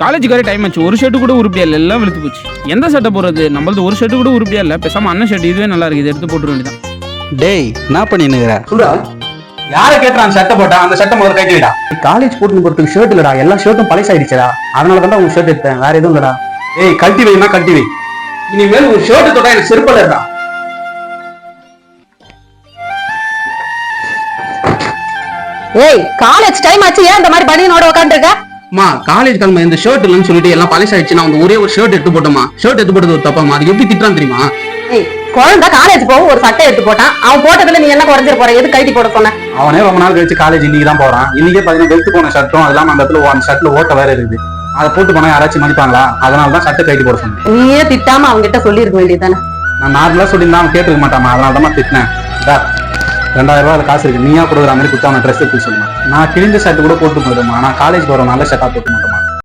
காலேஜுக்கு வர டைம் ஆச்சு. ஒரு ஷர்ட் கூட உருப்படியா இல்லை, எல்லாம் வெளுத்து போச்சு. எந்த ஷர்ட்டை போடுறது? நம்மளது ஒரு ஷர்ட் கூட உருப்படியா இல்லை. பேசாம அண்ணன் ஷர்ட் இதுவே நல்லா இருக்கு, இதை எடுத்து போட்டுற வேண்டியதான். டேய் என்ன பண்ணினுங்கிற? சொல்றா, யாரை கேட்டுறான் ஷர்ட்டை போட்டா? அந்த ஷர்ட்டை முதல்ல கைட்டுடா. காலேஜ் போட்டு போறதுக்கு ஷர்ட் இல்லடா, எல்லா ஷர்ட்டும் பழசாயிடுச்சுடா. அதனால தான் உங்க ஷர்ட் எடுத்தேன், வேற எதுவும் இல்லடா. ஏய் கழட்டி வைனா கழட்டி வை. இனிமேல் உன் ஷர்ட் தொட்டா எனக்கு செருப்பல இருக்கா. ஏய் காலேஜ் டைம் ஆச்சு, ஏன் இந்த மாதிரி பனியனோட உட்காந்துருக்க? அம்மா காலேஜ் கிளம்ப இந்த ஷர்ட் இல்லைன்னு சொல்லிட்டு எல்லாம் பழசாயிடுச்சு. நான் ஒரே ஒரு ஷர்ட் எடுத்து போட்டோமா. ஷர்ட் எடுத்து போட்டது ஒரு தப்பாமா? அது எப்படி திட்டுறான் தெரியுமா? ஏய் குழந்தை காலேஜ் போகும், ஒரு சட்டை எடுத்து போட்டான். அவன் போட்டதுல நீ என்ன குறைஞ்சிட போற? எது கைட்டி போட சொன்ன? அவனே ரொம்ப நாள் கழிச்சு காலேஜ் இன்னைக்கு தான் போறான். இன்னைக்கே பாத்தீங்கன்னா வெளுத்து போன ஷர்ட்டும் அது இல்லாம அந்த இடத்துல அந்த ஷர்ட்ல ஓட்ட வேற இருக்குது. அதை போட்டு போனா யாராச்சும் மதிப்பாங்களா? அதனால தான் ஷர்ட்டை கைட்டி போட சொன்னேன். நீயே திட்டாம அவங்க கிட்ட சொல்லி இருக்க வேண்டியதானே? நான் நார்மலா சொல்லியிருந்தா அவன் கேட்டுக்க மாட்டாமா. அதனால தான் திட்டினேன். 2000 ரூபாய் காசு இருக்கு, நீயா கொடுக்குற மாதிரி கொடுத்தா அவன் ட்ரெஸ் எடுத்து சொல்லுவேன். நான் கிழிஞ்ச ஷர்ட் கூட போட்டு போயிடுமா. நான் காலேஜ் போற நல்ல ஷர்ட்டா போட்டு மாட்டோமா.